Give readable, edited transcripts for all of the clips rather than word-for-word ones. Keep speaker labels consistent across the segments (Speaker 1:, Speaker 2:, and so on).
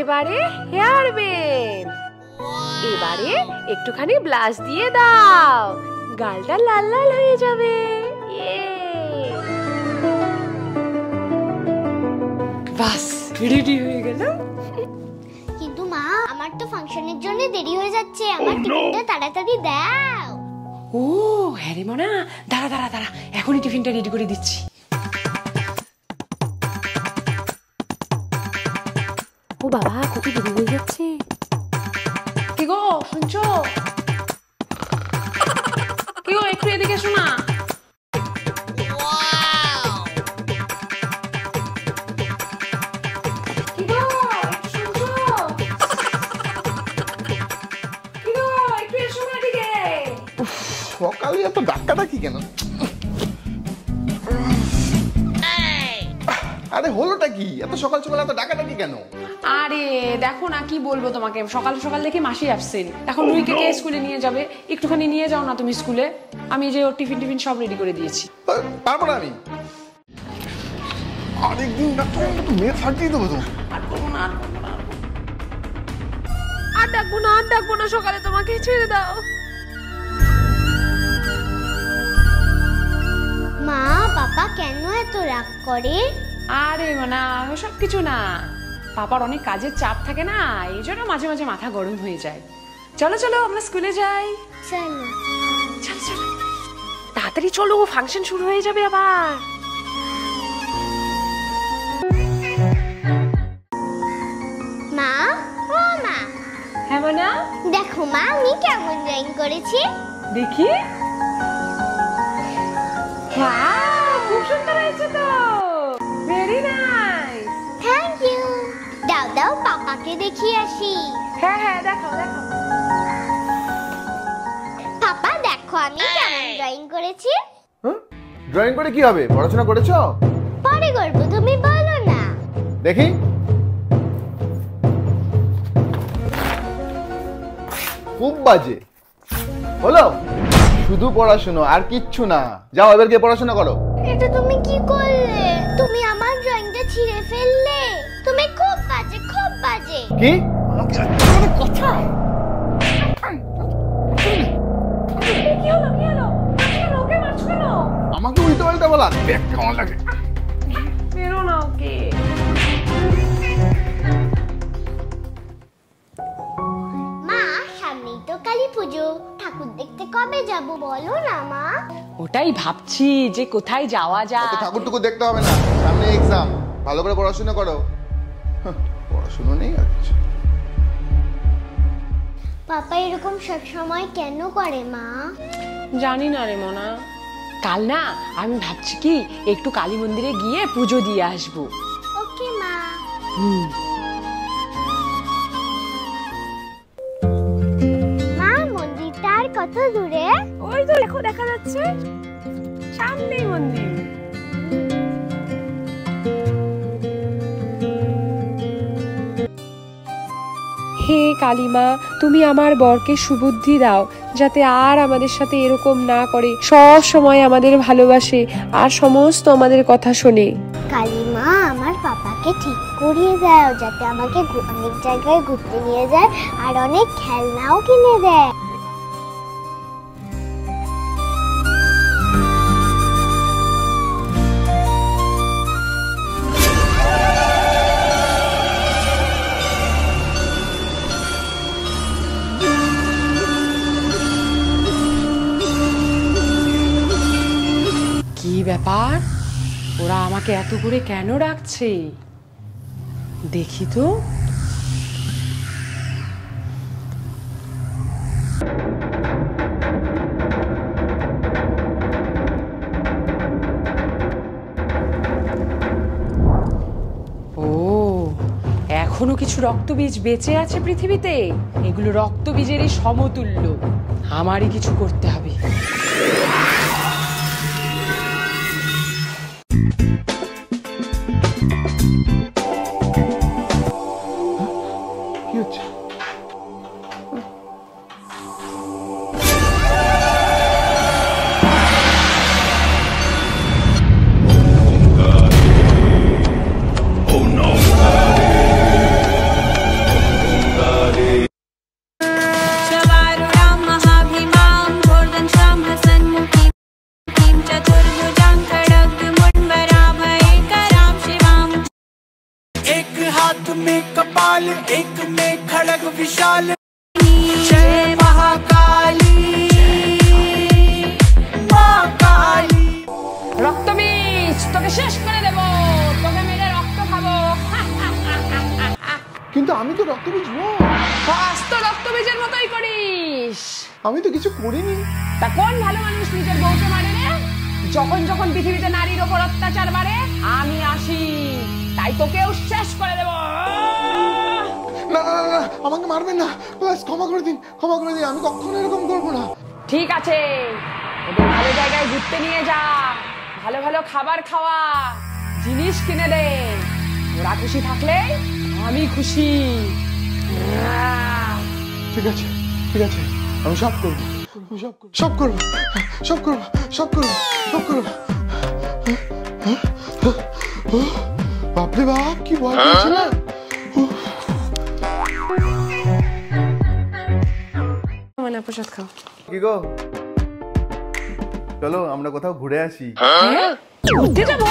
Speaker 1: এবারে hair band, এবারে একটুখানি ব্লাশ দিয়ে দাও, গালটা লাল লাল হয়ে যাবে। বাস রেডি হয়ে গেল।
Speaker 2: কিন্তু মা, আমার তো ফাংশনের জন্য দেরি হয়ে যাচ্ছে, আমার টিফিনটা তাড়াতাড়ি দাও।
Speaker 1: ও হ্যাঁ রে মনা, দাঁড়া দাঁড়া দাঁড়া, এখনই টিফিনটা রেডি করে দিচ্ছি। ও বাবা, কত দেরি হয়ে যাচ্ছে। কি গো শুনছো? কি গো একটু এদিকে শোনা।
Speaker 3: সকালে এত ডাক্কাটা কি কেন? আরে হলোটা কি, এত সকাল সকাল এত ডাকাটা কি কেন?
Speaker 1: আরে দেখো না, কি বলবো তোমাকে, সকাল সকাল দেখি মাসি অ্যাবসেন্ট। এখন রুইকে কে স্কুলে নিয়ে যাবে? একটুখানি নিয়ে যাও না তুমি স্কুলে। আমি যে ওর টিফিন টিফিন সব রেডি করে দিয়েছি।
Speaker 3: পারবো না আমি, আরেকদিন মেয়ে ফাটিয়ে দেবো তো।
Speaker 1: আর ডাকবো না, আর ডাকবো না, সকালে তোমাকে ছেড়ে দাও।
Speaker 2: মা, পাপা কেন এত রাগ করে?
Speaker 1: আরে না, সব কিছু না, পাপার অনেক কাজের চাপ থাকে না, এই জন্য মাঝে মাঝে মাথা গরম হয়ে যায়। চলো চলো আমরা স্কুলে যাই।
Speaker 2: চলো
Speaker 1: চলো চলো তাড়াতাড়ি চলো, ফাংশন শুরু হয়ে যাবে আবার।
Speaker 2: মা, ও মা।
Speaker 1: হ্যাঁ মনা,
Speaker 2: দেখো মা, আমি কেমন ড্রয়িং করেছি।
Speaker 1: দেখি। খুব সুন্দর হয়েছে তো, ভেরি নাইস।
Speaker 2: Thank you. দাও দাও, পাপাকে দেখিয়ে আসি।
Speaker 1: হ্যাঁ হ্যাঁ দেখাও দেখাও।
Speaker 2: পাপা দেখো আমি কেমন ড্রয়িং করেছি।
Speaker 3: ড্রয়িং করে কি হবে, পড়াশোনা করেছো?
Speaker 2: পরে করবো, তুমি বলো না।
Speaker 3: দেখি। খুব বাজে হলো, শুধু পড়াশোনা আর কিচ্ছু না। যাও এবার গিয়ে পড়াশোনা করো।
Speaker 2: এটা তুমি কি করলে? তুমি আমার ড্রয়িংটা ছিঁড়ে ফেললে। তুমি খুব বাজে, খুব বাজে।
Speaker 3: কি আমাকে কথা?
Speaker 1: কি হলো কি হলো? ওকে মারছো কেন?
Speaker 3: আমাকে উল্টো পাল্টা বলা দেখ কেমন লাগে।
Speaker 1: বেরো না ওকে।
Speaker 2: মা, সামনেই তো কালী পুজো, ঠাকুর দেখতে কবে যাব বলো না মা।
Speaker 1: ওটাই ভাবছি যে কোথায় যাওয়া যায়।
Speaker 3: ঠাকুর টুকু দেখতে হবে না, সামনে এক্সাম, ভালো করে পড়াশোনা করো। পড়াশোনা নেই আর কিছু।
Speaker 2: পাপা এরকম সব সময় কেন করে মা?
Speaker 1: জানি না রে মনা, কাল না আমি ভাবছি কি একটু কালী মন্দিরে গিয়ে পুজো দিয়ে আসবো।
Speaker 2: ওকে মা। মা, মন্দিরটা আর কত দূরে?
Speaker 1: ওই তো দেখো দেখা যাচ্ছে, সামনেই মন্দির। হে কালীমা, তুমি আমার বরকে সুবুদ্ধি দাও, যাতে আর আমাদের সাথে এরকম না করে, সব সময় আমাদের ভালোবাসে আর সমস্ত আমাদের কথা শোনে।
Speaker 2: কালী মা, আমার পাপাকে ঠিক করিয়ে দাও, যাতে আমাকে অনেক জায়গায় ঘুরতে নিয়ে যায় আর অনেক খেলনাও কিনে দেয়।
Speaker 1: কি ব্যাপার, ওরা আমাকে এত করে কেন ডাকছে? দেখি তো। ও, এখনো কিছু রক্তবীজ বেঁচে আছে পৃথিবীতে। এগুলো রক্তবীজেরই সমতুল্য, আমারই কিছু করতে হবে।
Speaker 3: কি হচ্ছে?
Speaker 4: लाल एक में खड़ग विशाल जय महाकाली माँ काली।
Speaker 1: রক্তবীজ তোকে শেষ করে দেব, তোকে মেরে রক্ত খাবো।
Speaker 3: কিন্তু আমি তো রক্তবীজ নই।
Speaker 1: বাস তো রক্তবীজের মতোই করিস।
Speaker 3: আমি তো কিছু করিনি।
Speaker 1: তা কোন ভালো মানুষ নিজের বউকে মারে রে? যখন যখন পৃথিবীতে নারীর ওপর অত্যাচার বাড়ে আমি আসি, তাই তোকেও শেষ করে দেব।
Speaker 3: না না না, আমাকে মারবেন না, প্লিজ ক্ষমা করে দিন, ক্ষমা করে দিন, আমি কখনো এরকম করবো না।
Speaker 1: ঠিক আছে, ওদের ভালো জায়গায় ঘুরতে নিয়ে যা, ভালো ভালো খাবার খাওয়া, জিনিস কিনে দে। ওরা খুশি থাকলে আমি খুশি।
Speaker 3: ঠিক আছে ঠিক আছে, আমি সব করবো, সব করবো, সব করবো, সব করবো, সব করবো। বাপরে বাপ, কি ভয় পেয়েছে না।
Speaker 1: মানে প্রসাদ খাও।
Speaker 3: কি গো, চলো আমরা কোথাও ঘুরে আসি।
Speaker 1: ঘুরতে যাবো?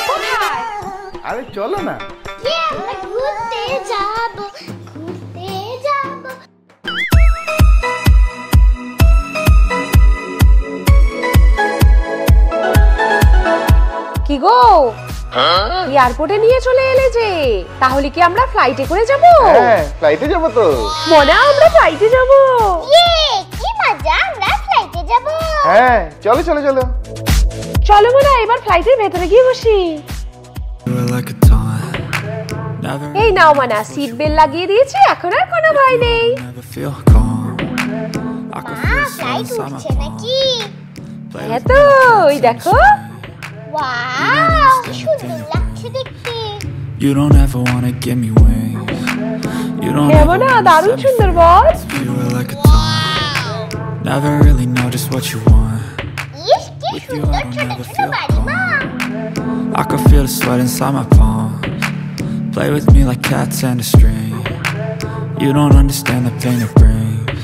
Speaker 1: কোথায়?
Speaker 3: আরে চলো না।
Speaker 2: আমরা ঘুরতে যাব, ঘুরতে যাব।
Speaker 1: কি গো, এয়ারপোর্টে নিয়ে চলে এলে যে, তাহলে কি আমরা ফ্লাইটে করে যাব?
Speaker 3: হ্যাঁ, ফ্লাইটে যাবো তো।
Speaker 1: মনে আমরা ফ্লাইটে যাব।
Speaker 2: কি মজা, আমরা ফ্লাইটে যাব।
Speaker 3: হ্যাঁ চলো চলো চলো।
Speaker 1: চলো মনে এবার ফ্লাইটের ভেতরে গিয়ে বসি। এই নাও মানা, সিট বেল্ট লাগিয়ে দিয়েছি, এখন আর কোনো ভয় নেই।
Speaker 2: ফ্লাইট উঠছে নাকি?
Speaker 1: হ্যাঁ তো, ওই দেখো।
Speaker 2: ওয়াও, কি সুন্দর লাগছে দেখতে।
Speaker 4: You don't ever wanna give me wings. You don't
Speaker 1: হ্যাঁ
Speaker 4: ever
Speaker 1: মানা,
Speaker 4: wanna
Speaker 1: দারুণ
Speaker 4: set me
Speaker 1: সুন্দর বল।
Speaker 4: free. You were like a tongue. Never really know just what you want.
Speaker 2: ইস, কি সুন্দর ছোট ছোট বাড়ি মা।
Speaker 4: I can feel the sweat inside my palms. Play with me like cats and a string. You don't understand the pain it brings.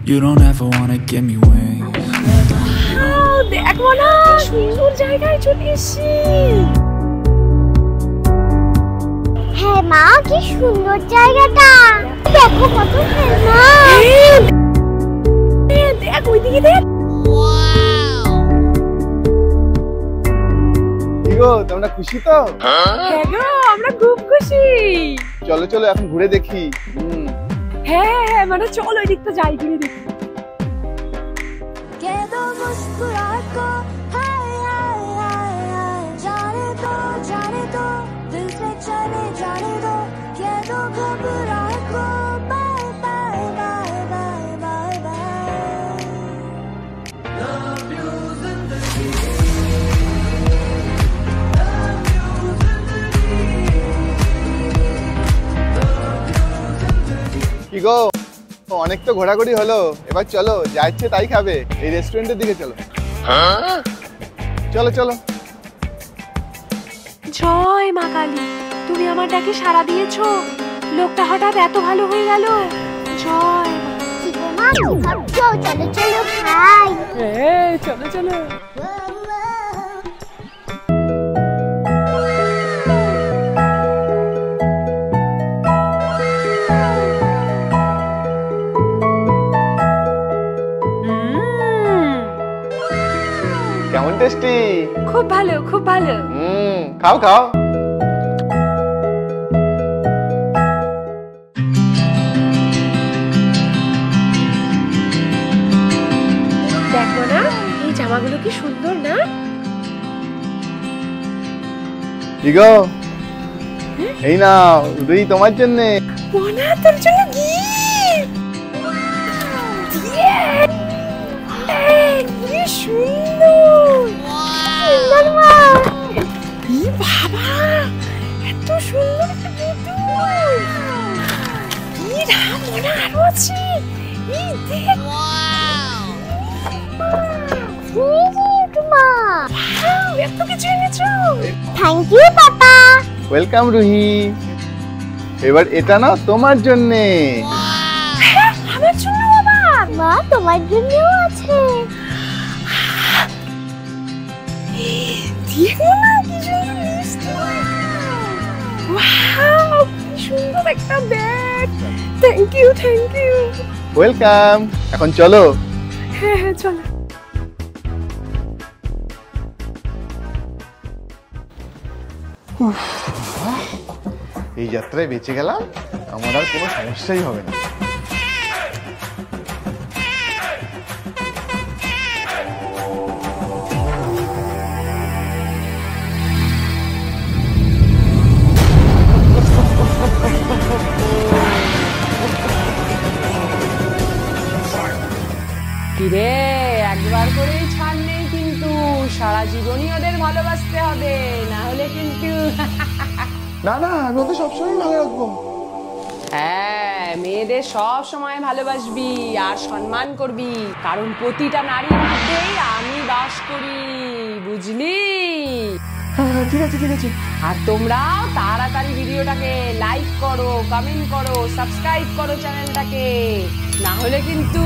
Speaker 4: You don't ever wanna give me wings.
Speaker 1: দেখ মানা, সুন্দর জায়গায় চলে এসেছি।
Speaker 2: হ্যাঁ মা, কি সুন্দর জায়গাটা। দেখো কত খেলনা।
Speaker 1: দেখ ওইদিকে দেখ।
Speaker 3: কি গো, তোমরা খুশি তো?
Speaker 1: হ্যাঁ গো, আমরা খুব খুশি।
Speaker 3: চলো চলো এখন ঘুরে দেখি।
Speaker 1: হ্যাঁ হ্যাঁ, মানে চলো ওই দিকটা যাই, ঘুরে দেখি।
Speaker 3: কি গো, অনেক তো ঘোরাঘুরি হলো, এবার চলো যা ইচ্ছে তাই খাবে। এই রেস্টুরেন্টের দিকে চলো। চলো চলো।
Speaker 1: জয় মা কালী, তুমি আমার ডাকে সাড়া দিয়েছো, লোকটা হঠাৎ এত ভালো হয়ে গেল। জয় মা।
Speaker 2: কি গো মা, কি ভাবছো? চলো চলো খাই।
Speaker 1: হ্যাঁ চলো চলো।
Speaker 3: কেমন টেস্টি?
Speaker 1: খুব ভালো খুব ভালো।
Speaker 3: খাও খাও।
Speaker 1: দেখো না, এই জামাগুলো কি সুন্দর না?
Speaker 3: কি গো, এই নাও রুই তোমার জন্য।
Speaker 1: মোনা তোর জন্য গিফট। কি সুন্দর সুন্দর মা। ই বাবা, এত সুন্দর একটা পুতুল। কি দাম মোনা, আরো আছে। এই দেখ। এত কিছু এনেছো।
Speaker 2: থ্যাংক ইউ পাপা।
Speaker 3: ওয়েলকাম রুহি। এবার এটা নাও তোমার জন্য।
Speaker 1: আমার জন্য আবার?
Speaker 2: মা, তোমার জন্যও আছে।
Speaker 1: দেখো না কি সুন্দর লিপস্টিক। ওয়াও, কি সুন্দর একটা ব্যাগ। Thank you, thank you.
Speaker 3: Welcome. এখন চলো।
Speaker 1: হ্যাঁ হ্যাঁ চলো।
Speaker 3: এই যাত্রায় বেঁচে গেলাম, আমার আর কোনো সমস্যাই হবে না।
Speaker 5: কিরে, একবার করেই ছাড় নেই কিন্তু, সারা জীবনই ওদের ভালোবাসতে হবে, না হলে কিন্তু
Speaker 3: না না, আমি ওদের সবসময় ভালো রাখবো।
Speaker 5: হ্যাঁ, মেয়েদের সব সময় ভালোবাসবি আর সম্মান করবি, কারণ প্রতিটা নারীর মধ্যেই আমি বাস করি, বুঝলি?
Speaker 3: হ্যাঁ, ঠিক আছে ঠিক আছে।
Speaker 5: আর তোমরাও তাড়াতাড়ি ভিডিওটাকে লাইক করো, কমেন্ট করো, সাবস্ক্রাইব করো চ্যানেলটাকে, না হলে কিন্তু